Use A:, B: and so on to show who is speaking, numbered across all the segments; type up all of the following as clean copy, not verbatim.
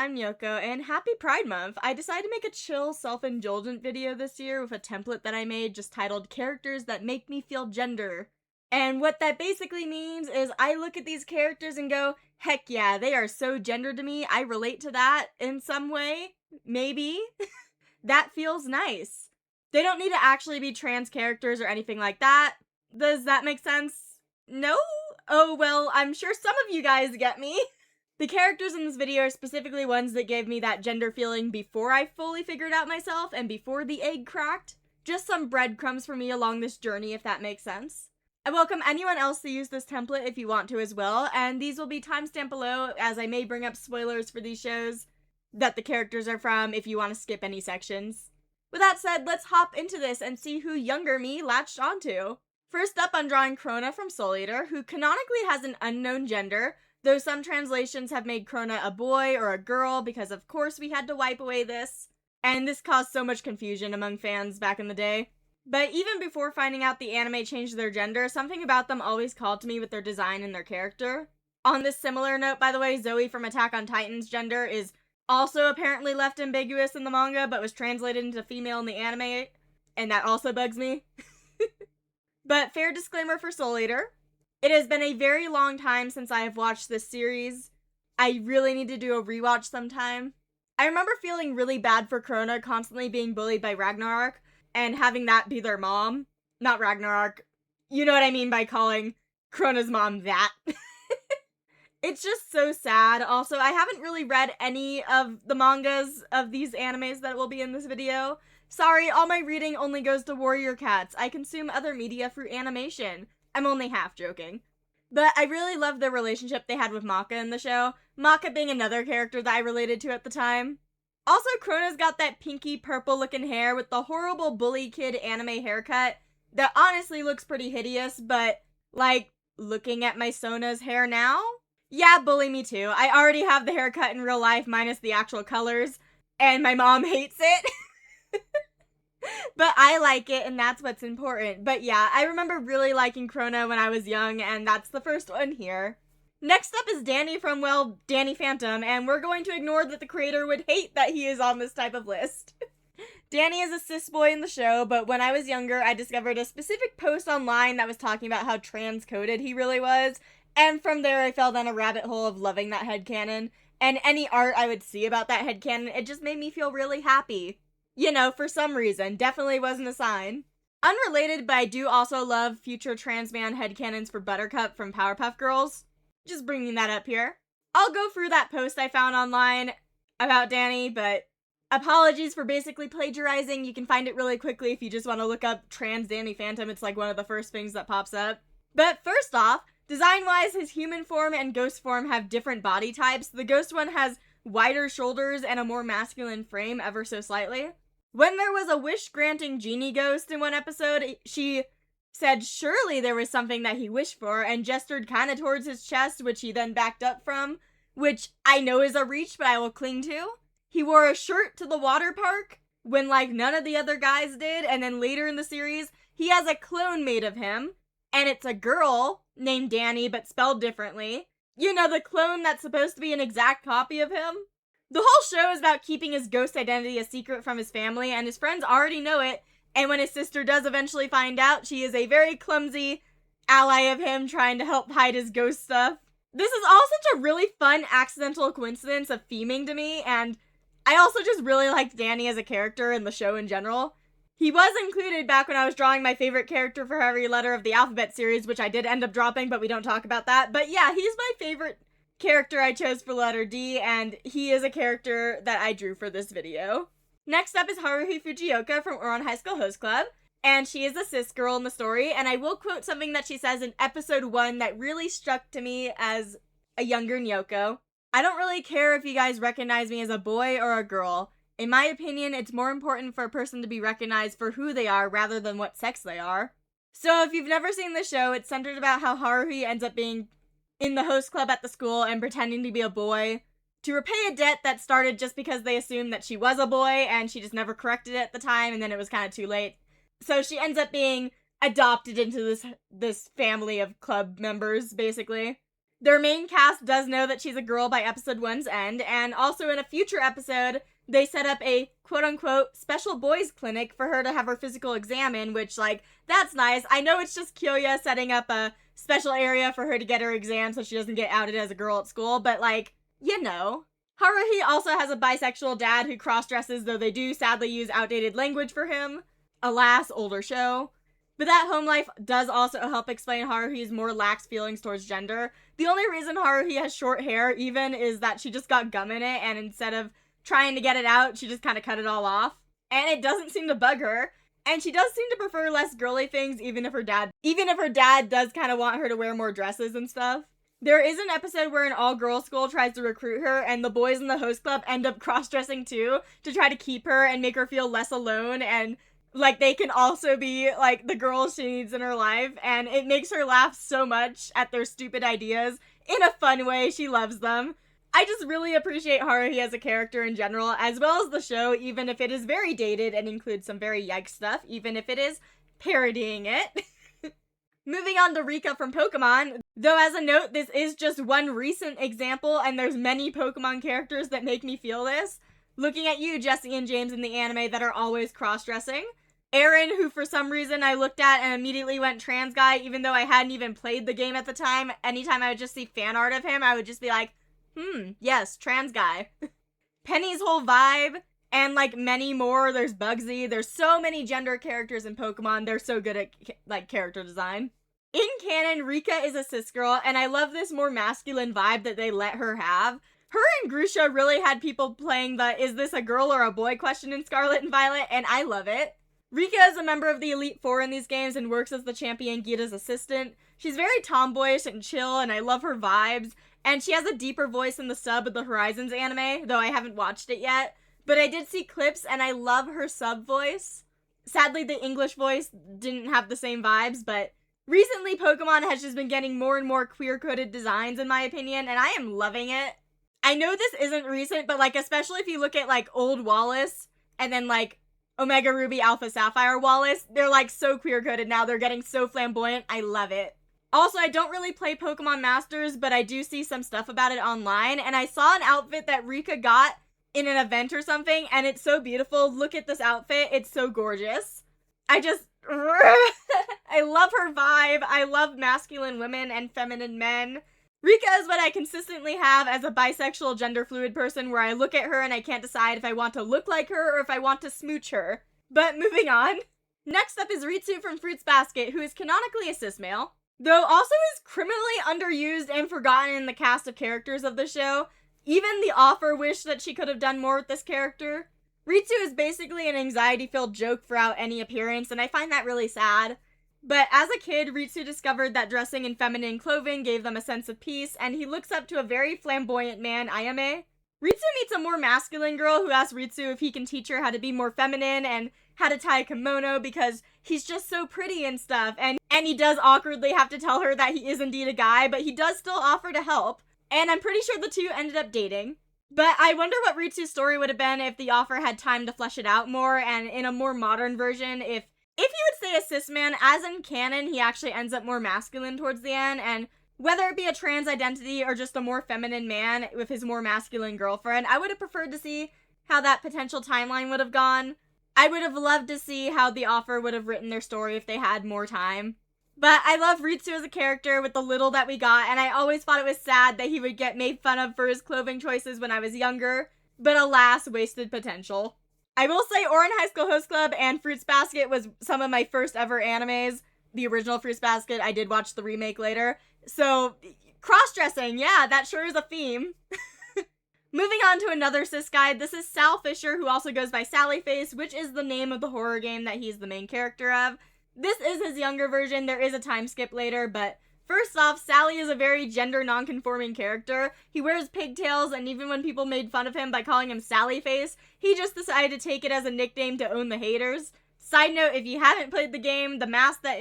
A: I'm Yoko, and happy Pride Month! I decided to make a chill, self-indulgent video this year with a template that I made just titled Characters That Make Me Feel Gender. And what that basically means is I look at these characters and go, heck yeah, they are so gendered to me, I relate to that in some way. Maybe. That feels nice. They don't need to actually be trans characters or anything like that. Does that make sense? No? Oh well, I'm sure some of you guys get me. The characters in this video are specifically ones that gave me that gender feeling before I fully figured out myself and before the egg cracked. Just some breadcrumbs for me along this journey, if that makes sense. I welcome anyone else to use this template if you want to as well, and these will be timestamped below as I may bring up spoilers for these shows that the characters are from if you want to skip any sections. With that said, let's hop into this and see who younger me latched onto. First up, I'm drawing Krona from Soul Eater, who canonically has an unknown gender, though some translations have made Krona a boy or a girl because of course we had to wipe away this, and this caused so much confusion among fans back in the day. But even before finding out the anime changed their gender, something about them always called to me with their design and their character. On this similar note, by the way, Zoe from Attack on Titan's gender is also apparently left ambiguous in the manga, but was translated into female in the anime, and that also bugs me. But fair disclaimer for Soul Eater. It has been a very long time since I have watched this series. I really need to do a rewatch sometime. I remember feeling really bad for Krona constantly being bullied by Ragnarok, and having that be their mom. Not Ragnarok. You know what I mean by calling Krona's mom that. It's just so sad. Also, I haven't really read any of the mangas of these animes that will be in this video. Sorry, all my reading only goes to Warrior Cats. I consume other media through animation. I'm only half joking. But I really loved the relationship they had with Maka in the show. Maka being another character that I related to at the time. Also, Krona's got that pinky purple looking hair with the horrible bully kid anime haircut that honestly looks pretty hideous, but, like, looking at my Sona's hair now? Yeah, bully me too. I already have the haircut in real life minus the actual colors, and my mom hates it. But I like it, and that's what's important. But yeah, I remember really liking Krona when I was young, and that's the first one here. Next up is Danny from, well, Danny Phantom, and we're going to ignore that the creator would hate that he is on this type of list. Danny is a cis boy in the show, but when I was younger, I discovered a specific post online that was talking about how trans-coded he really was, and from there I fell down a rabbit hole of loving that headcanon, and any art I would see about that headcanon, it just made me feel really happy. You know, for some reason. Definitely wasn't a sign. Unrelated, but I do also love future trans man headcanons for Buttercup from Powerpuff Girls. Just bringing that up here. I'll go through that post I found online about Danny, but apologies for basically plagiarizing. You can find it really quickly if you just want to look up trans Danny Phantom. It's like one of the first things that pops up. But first off, design-wise, his human form and ghost form have different body types. The ghost one has wider shoulders and a more masculine frame ever so slightly. When there was a wish-granting genie ghost in one episode, she said surely there was something that he wished for and gestured kind of towards his chest, which he then backed up from, which I know is a reach, but I will cling to. He wore a shirt to the water park when, like, none of the other guys did, and then later in the series, he has a clone made of him, and it's a girl named Danny, but spelled differently. You know, the clone that's supposed to be an exact copy of him. The whole show is about keeping his ghost identity a secret from his family, and his friends already know it, and when his sister does eventually find out, she is a very clumsy ally of him trying to help hide his ghost stuff. This is all such a really fun accidental coincidence of theming to me, and I also just really liked Danny as a character in the show in general. He was included back when I was drawing my favorite character for every letter of the alphabet series, which I did end up dropping, but we don't talk about that. But yeah, he's my favorite character I chose for letter D, and he is a character that I drew for this video. Next up is Haruhi Fujioka from Ouran High School Host Club, and she is a cis girl in the story, and I will quote something that she says in episode 1 that really struck to me as a younger Nyoko. I don't really care if you guys recognize me as a boy or a girl. In my opinion, it's more important for a person to be recognized for who they are rather than what sex they are. So if you've never seen the show, it's centered about how Haruhi ends up being in the host club at the school and pretending to be a boy to repay a debt that started just because they assumed that she was a boy and she just never corrected it at the time, and then it was kind of too late. So she ends up being adopted into this family of club members, basically. Their main cast does know that she's a girl by episode 1's end, and also in a future episode, they set up a quote-unquote special boys clinic for her to have her physical exam in, which, like, that's nice. I know it's just Kyoya setting up a special area for her to get her exam so she doesn't get outed as a girl at school, but, like, you know. Haruhi also has a bisexual dad who cross-dresses, though they do sadly use outdated language for him. Alas, older show. But that home life does also help explain Haruhi's more lax feelings towards gender. The only reason Haruhi has short hair, even, is that she just got gum in it, and instead of trying to get it out, she just kind of cut it all off. And it doesn't seem to bug her. And she does seem to prefer less girly things, even if her dad does kind of want her to wear more dresses and stuff. There is an episode where an all-girls school tries to recruit her, and the boys in the host club end up cross-dressing too, to try to keep her and make her feel less alone, and, like, they can also be, like, the girls she needs in her life, and it makes her laugh so much at their stupid ideas. In a fun way, she loves them. I just really appreciate Haruhi as a character in general, as well as the show, even if it is very dated and includes some very yikes stuff, even if it is parodying it. Moving on to Rika from Pokemon, though as a note, this is just one recent example, and there's many Pokemon characters that make me feel this. Looking at you, Jesse and James in the anime that are always cross-dressing. Aaron, who for some reason I looked at and immediately went trans guy, even though I hadn't even played the game at the time. Anytime I would just see fan art of him, I would just be like, yes, trans guy. Penny's whole vibe, and, like, many more. There's Bugsy. There's so many gender characters in Pokemon. They're so good at, like, character design. In canon, Rika is a cis girl, and I love this more masculine vibe that they let her have. Her and Grusha really had people playing the is this a girl or a boy question in Scarlet and Violet, and I love it. Rika is a member of the Elite Four in these games and works as the champion Gita's assistant. She's very tomboyish and chill, and I love her vibes. And she has a deeper voice in the sub of the Horizons anime, though I haven't watched it yet. But I did see clips, and I love her sub voice. Sadly, the English voice didn't have the same vibes, but recently Pokemon has just been getting more and more queer-coded designs, in my opinion, and I am loving it. I know this isn't recent, but, like, especially if you look at, like, old Wallace, and then, like, Omega Ruby Alpha Sapphire Wallace, they're, like, so queer-coded now. They're getting so flamboyant. I love it. Also, I don't really play Pokemon Masters, but I do see some stuff about it online, and I saw an outfit that Rika got in an event or something, and it's so beautiful. Look at this outfit. It's so gorgeous. I love her vibe. I love masculine women and feminine men. Rika is what I consistently have as a bisexual gender fluid person, where I look at her and I can't decide if I want to look like her or if I want to smooch her. But moving on. Next up is Ritsu from Fruits Basket, who is canonically a cis male, though also is criminally underused and forgotten in the cast of characters of the show. Even the author wished that she could have done more with this character. Ritsu is basically an anxiety-filled joke throughout any appearance, and I find that really sad. But as a kid, Ritsu discovered that dressing in feminine clothing gave them a sense of peace, and he looks up to a very flamboyant man, Ayame. Ritsu meets a more masculine girl who asks Ritsu if he can teach her how to be more feminine and how to tie a kimono because he's just so pretty and stuff, and he does awkwardly have to tell her that he is indeed a guy, but he does still offer to help, and I'm pretty sure the two ended up dating. But I wonder what Ritsu's story would have been if the author had time to flesh it out more, and in a more modern version, if you would say a cis man, as in canon, he actually ends up more masculine towards the end, and whether it be a trans identity or just a more feminine man with his more masculine girlfriend, I would have preferred to see how that potential timeline would have gone. I would have loved to see how the author would have written their story if they had more time. But I love Ritsu as a character with the little that we got, and I always thought it was sad that he would get made fun of for his clothing choices when I was younger, but alas, wasted potential. I will say Ouran High School Host Club and Fruits Basket was some of my first ever animes. The original Fruits Basket, I did watch the remake later. So, cross-dressing, yeah, that sure is a theme. Moving on to another cis guide, this is Sal Fisher, who also goes by Sallyface, which is the name of the horror game that he's the main character of. This is his younger version. There is a time skip later, but first off, Sally is a very gender non-conforming character. He wears pigtails, and even when people made fun of him by calling him Sallyface, he just decided to take it as a nickname to own the haters. Side note, if you haven't played the game, the mask that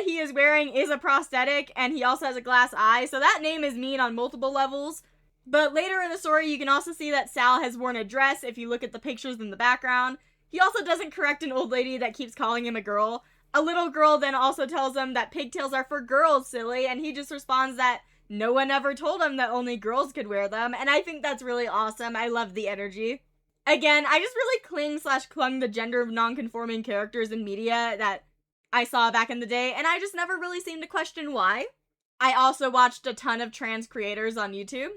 A: he is wearing is a prosthetic, and he also has a glass eye, so that name is mean on multiple levels. But later in the story, you can also see that Sal has worn a dress if you look at the pictures in the background. He also doesn't correct an old lady that keeps calling him a girl. A little girl then also tells him that pigtails are for girls, silly, and he just responds that no one ever told him that only girls could wear them, and I think that's really awesome. I love the energy. Again, I just really clung the gender non-conforming characters in media that I saw back in the day, and I just never really seemed to question why. I also watched a ton of trans creators on YouTube.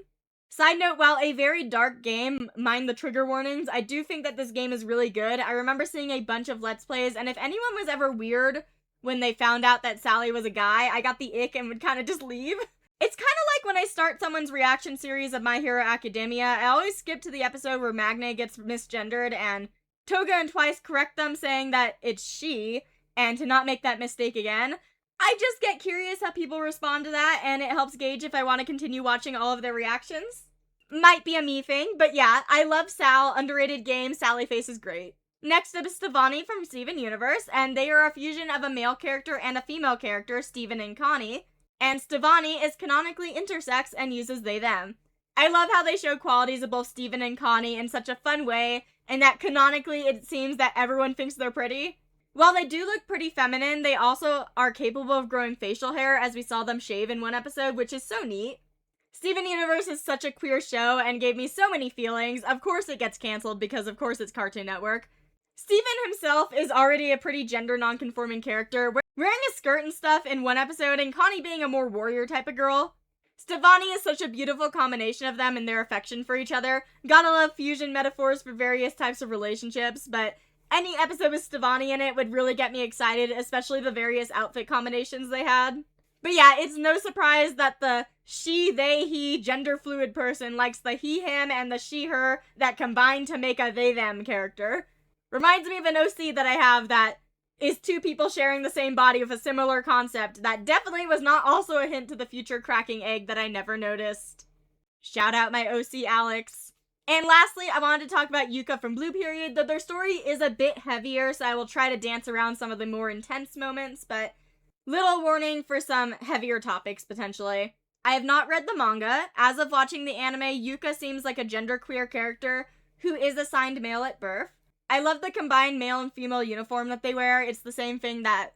A: Side note, while a very dark game, mind the trigger warnings, I do think that this game is really good. I remember seeing a bunch of Let's Plays, and if anyone was ever weird when they found out that Sally was a guy, I got the ick and would kind of just leave. It's kind of like when I start someone's reaction series of My Hero Academia, I always skip to the episode where Magne gets misgendered, and Toga and Twice correct them saying that it's she, and to not make that mistake again. I just get curious how people respond to that, and it helps gauge if I want to continue watching all of their reactions. Might be a me thing, but yeah, I love Sal. Underrated game. Sally Face is great. Next up is Stevonnie from Steven Universe, and they are a fusion of a male character and a female character, Steven and Connie. And Stevonnie is canonically intersex and uses they them. I love how they show qualities of both Steven and Connie in such a fun way, and that canonically it seems that everyone thinks they're pretty. While they do look pretty feminine, they also are capable of growing facial hair, as we saw them shave in one episode, which is so neat. Steven Universe is such a queer show and gave me so many feelings. Of course it gets canceled because of course it's Cartoon Network. Steven himself is already a pretty gender non-conforming character, wearing a skirt and stuff in one episode, and Connie being a more warrior type of girl. Stevonnie is such a beautiful combination of them and their affection for each other. Gotta love fusion metaphors for various types of relationships, but any episode with Stevonnie in it would really get me excited, especially the various outfit combinations they had. But yeah, it's no surprise that the she, they, he, gender fluid person likes the he, him, and the she, her that combine to make a they, them character. Reminds me of an OC that I have that is two people sharing the same body with a similar concept that definitely was not also a hint to the future cracking egg that I never noticed. Shout out my OC Alex. And lastly, I wanted to talk about Yuka from Blue Period, though their story is a bit heavier, so I will try to dance around some of the more intense moments, but little warning for some heavier topics, potentially. I have not read the manga. As of watching the anime, Yuka seems like a genderqueer character who is assigned male at birth. I love the combined male and female uniform that they wear. It's the same thing that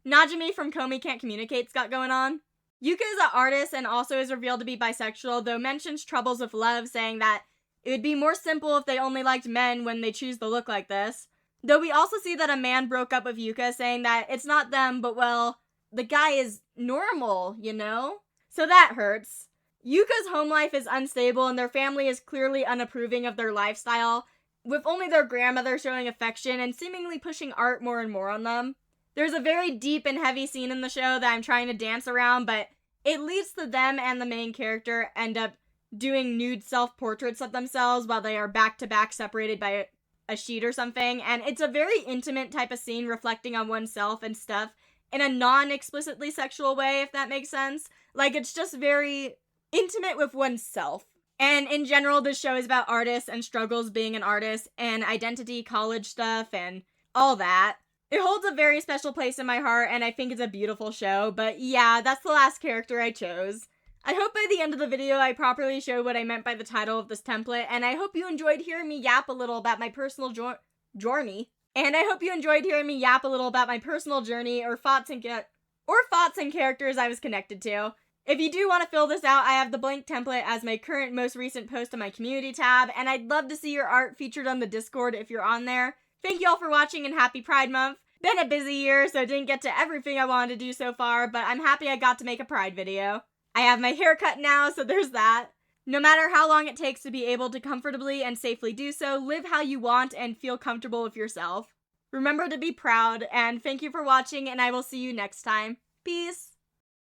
A: Najimi from Komi Can't Communicate's got going on. Yuka is an artist and also is revealed to be bisexual, though mentions troubles with love, saying that it would be more simple if they only liked men when they choose to look like this. Though we also see that a man broke up with Yuka, saying that it's not them, but well, the guy is normal, you know? So that hurts. Yuka's home life is unstable and their family is clearly unapproving of their lifestyle, with only their grandmother showing affection and seemingly pushing art more and more on them. There's a very deep and heavy scene in the show that I'm trying to dance around, but it leads to them and the main character end up doing nude self-portraits of themselves while they are back-to-back separated by a sheet or something, and it's a very intimate type of scene reflecting on oneself and stuff in a non-explicitly sexual way, if that makes sense. Like, it's just very intimate with oneself. And in general, this show is about artists and struggles being an artist and identity, college stuff, and all that. It holds a very special place in my heart, and I think it's a beautiful show, but yeah, that's the last character I chose. I hope by the end of the video I properly showed what I meant by the title of this template, and I hope you enjoyed hearing me yap a little about my personal journey. And I hope you enjoyed hearing me yap a little about my personal journey or thoughts and characters I was connected to. If you do want to fill this out, I have the blank template as my current most recent post on my community tab, and I'd love to see your art featured on the Discord if you're on there. Thank you all for watching and happy Pride Month. Been a busy year, so didn't get to everything I wanted to do so far, but I'm happy I got to make a Pride video. I have my hair cut now, so there's that. No matter how long it takes to be able to comfortably and safely do so, live how you want and feel comfortable with yourself. Remember to be proud, and thank you for watching, and I will see you next time. Peace!